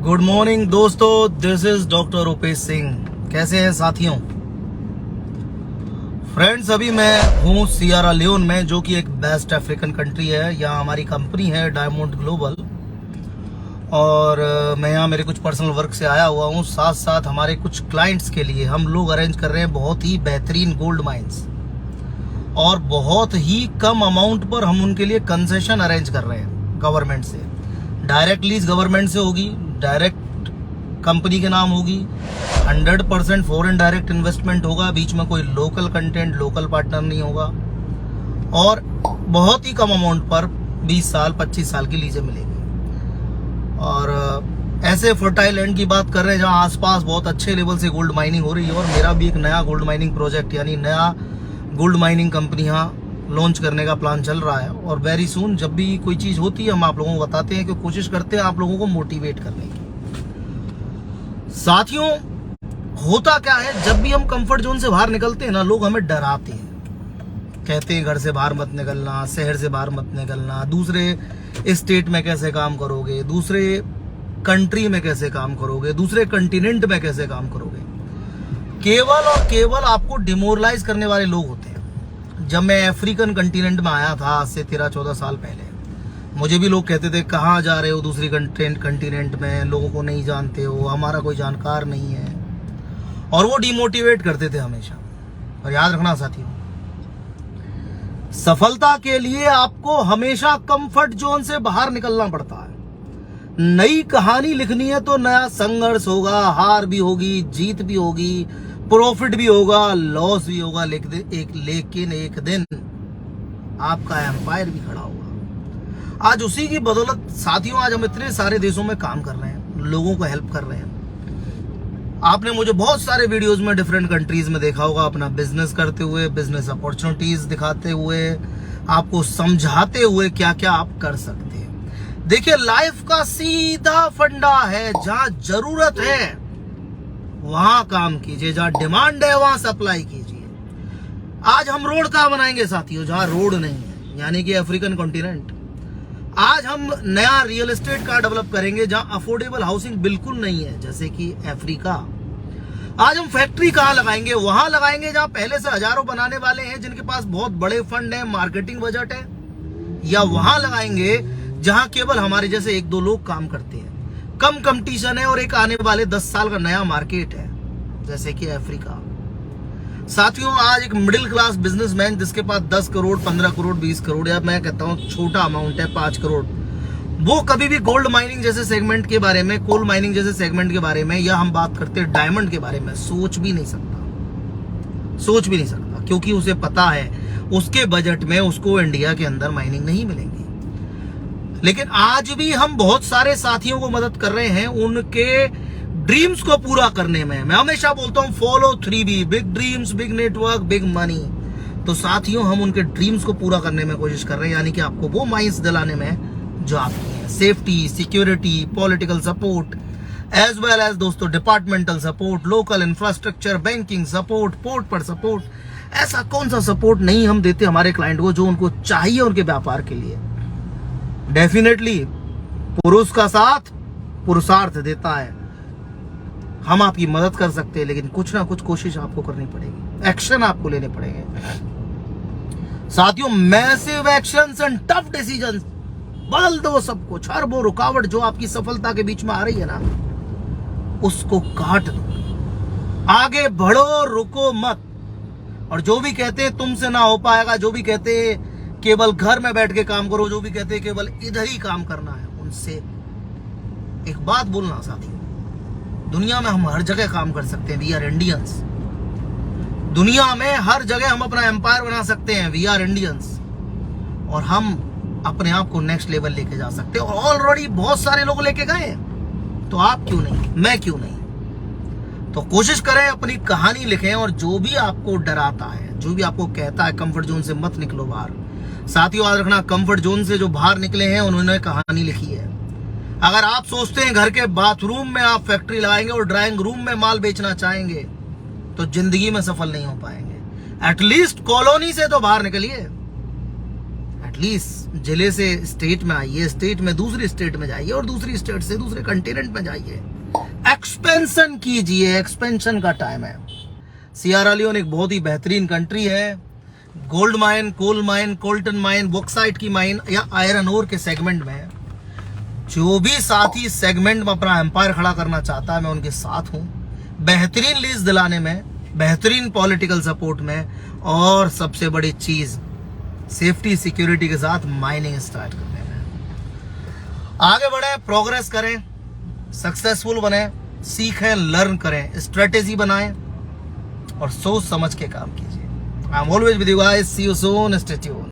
Good morning दोस्तों, this is doctor Rupesh Singh. कैसे हैं साथियों? फ्रेंड्स, अभी मैं हूँ सियरा लियोन में, जो कि एक बेस्ट अफ्रीकन कंट्री है। यहाँ हमारी कंपनी है डायमंड ग्लोबल, और मैं यहाँ मेरे कुछ पर्सनल वर्क से आया हुआ हूँ। साथ साथ हमारे कुछ क्लाइंट्स के लिए हम लोग अरेंज कर रहे हैं बहुत ही बेहतरीन गोल्ड माइंस, और बहुत ही कम अमाउंट पर हम उनके लिए कंसेशन अरेंज कर रहे हैं गवर्नमेंट से। डायरेक्ट लीज गवर्नमेंट से होगी, डायरेक्ट कंपनी के नाम होगी, 100% फॉरेन डायरेक्ट इन्वेस्टमेंट होगा, बीच में कोई लोकल कंटेंट, लोकल पार्टनर नहीं होगा, और बहुत ही कम अमाउंट पर 20 साल 25 साल की लीजें मिलेगी। और ऐसे फर्टाइल लैंड की बात कर रहे हैं जहां आसपास बहुत अच्छे लेवल से गोल्ड माइनिंग हो रही है। और मेरा भी एक नया गोल्ड माइनिंग प्रोजेक्ट, यानी नया गोल्ड माइनिंग कंपनी यहाँ लॉन्च करने का प्लान चल रहा है। और वेरी सून जब भी कोई चीज होती है हम आप लोगों को बताते हैं, कि कोशिश करते हैं आप लोगों को मोटिवेट करने की। साथियों, होता क्या है, जब भी हम कंफर्ट जोन से बाहर निकलते हैं ना, लोग हमें डराते हैं, कहते हैं घर से बाहर मत निकलना, शहर से बाहर मत निकलना, दूसरे स्टेट में कैसे काम करोगे, दूसरे कंट्री में कैसे काम करोगे, दूसरे कंटिनेंट में कैसे काम करोगे। केवल और केवल आपको डिमोरलाइज करने वाले लोग होते हैं। जब मैं अफ्रीकन कंटिनेंट में आया था आज से 13-14 साल पहले, मुझे भी लोग कहते थे कहाँ जा रहे हो दूसरी कंटिनेंट में, लोगों को नहीं जानते हो, हमारा कोई जानकार नहीं है, और वो डिमोटिवेट करते थे हमेशा। और याद रखना साथियों, सफलता के लिए आपको हमेशा कंफर्ट जोन से बाहर निकलना पड़ता है। नई कहानी लिखनी है तो नया संघर्ष होगा, हार भी होगी, जीत भी होगी, प्रॉफिट भी होगा, लॉस भी होगा, लेकिन एक दिन आपका एम्पायर भी खड़ा होगा। आज उसी की बदौलत साथियों, आज हम इतने सारे देशों में काम कर रहे हैं, लोगों को हेल्प कर रहे हैं। आपने मुझे बहुत सारे वीडियोस में डिफरेंट कंट्रीज में देखा होगा, अपना बिजनेस करते हुए, बिजनेस अपॉर्चुनिटीज दिखाते हुए, आपको समझाते हुए क्या क्या आप कर सकते हैं। देखिए, लाइफ का सीधा फंडा है, जहां जरूरत है वहां काम कीजिए, जहां डिमांड है वहां सप्लाई कीजिए। आज हम रोड कहां बनाएंगे साथियों? जहां रोड नहीं है, यानी कि अफ्रीकन कॉन्टिनेंट। आज हम नया रियल एस्टेट का डेवलप करेंगे जहां अफोर्डेबल हाउसिंग बिल्कुल नहीं है, जैसे कि अफ्रीका। आज हम फैक्ट्री कहां लगाएंगे? वहां लगाएंगे जहां पहले से हजारों बनाने वाले हैं, जिनके पास बहुत बड़े फंड है, मार्केटिंग बजट है। या वहां लगाएंगे जहां केवल हमारे जैसे 1-2 लोग काम करते हैं, कम कंपटीशन है, और एक आने वाले 10 साल का नया मार्केट है, जैसे कि अफ्रीका। साथियों, आज एक मिडिल क्लास बिजनेसमैन जिसके पास 10 करोड़ 15 करोड़ 20 करोड़, या मैं कहता हूं छोटा अमाउंट है 5 करोड़, वो कभी भी गोल्ड माइनिंग जैसे सेगमेंट के बारे में, कोल माइनिंग जैसे सेगमेंट के बारे में, या हम बात करते हैं डायमंड के बारे में, सोच भी नहीं सकता, क्योंकि उसे पता है उसके बजट में उसको इंडिया के अंदर माइनिंग नहीं मिलेंगी। लेकिन आज भी हम बहुत सारे साथियों को मदद कर रहे हैं उनके ड्रीम्स को पूरा करने में। मैं हमेशा बोलता हूं follow 3B, big dreams, big network, big money. तो साथियों, हम उनके ड्रीम्स को पूरा करने में कोशिश कर रहे हैं, यानी कि आपको वो माइंस दिलाने में जो आपकी है। Safety, security, political support, as well as दोस्तों departmental support, local infrastructure, banking support, port पर सपोर्ट। ऐसा कौन सा सपोर्ट नहीं हम देते हमारे क्लाइंट को, जो उनको चाहिए उनके व्यापार के लिए। डेफिनेटली पुरुष का साथ पुरुषार्थ देता है। हम आपकी मदद कर सकते हैं, लेकिन कुछ ना कुछ कोशिश आपको करनी पड़ेगी, एक्शन आपको लेने पड़ेंगे साथियों। Massive actions and tough decisions, बदल दो सब कुछ। हर वो रुकावट जो आपकी सफलता के बीच में आ रही है ना, उसको काट दो, आगे बढ़ो, रुको मत। और जो भी कहते हैं तुमसे ना हो पाएगा, जो भी कहते हैं केवल घर में बैठ के काम करो, जो भी कहते हैं केवल इधर ही काम करना है, उनसे एक बात बोलना साथियों, दुनिया में हम हर जगह काम कर सकते हैं, वी आर इंडियंस। दुनिया में हर जगह हम अपना एम्पायर बना सकते हैं, वी आर इंडियंस। और हम अपने आप को नेक्स्ट लेवल लेके जा सकते हैं, और ऑलरेडी बहुत सारे लोग लेके गए। तो आप क्यों नहीं, मैं क्यों नहीं? तो कोशिश करें, अपनी कहानी लिखें, और जो भी आपको डराता है, जो भी आपको कहता है कंफर्ट जोन से मत निकलो बाहर, साथियों याद रखना, कंफर्ट जोन से जो बाहर निकले हैं उन्होंने कहानी लिखी है। अगर आप सोचते हैं घर के बाथरूम में आप फैक्ट्री लगाएंगे और ड्राइंग रूम में माल बेचना चाहेंगे, तो जिंदगी में सफल नहीं हो पाएंगे। एटलीस्ट कॉलोनी से तो बाहर निकलिए, एटलीस्ट जिले से स्टेट में आइए, स्टेट में दूसरी स्टेट में जाइए और दूसरी स्टेट से दूसरे कंटिनेंट में जाइए, एक्सपेंशन कीजिए। एक्सपेंशन का टाइम है। सियरा लियोन एक बहुत ही बेहतरीन कंट्री है। Gold mine, coal mine, coltan mine, bauxite की माइन या आयरन ओर के सेगमेंट में जो भी साथी सेगमेंट में अपना एम्पायर खड़ा करना चाहता है, मैं उनके साथ हूं, बेहतरीन लीज दिलाने में, बेहतरीन पॉलिटिकल सपोर्ट में, और सबसे बड़ी चीज सेफ्टी सिक्योरिटी के साथ माइनिंग स्टार्ट करने में। आगे बढ़े, प्रोग्रेस करें, सक्सेसफुल बने, सीखें, लर्न करें, स्ट्रेटेजी बनाएं और सोच समझ के काम कीजिए। I am always with you guys, see you soon, stay tuned.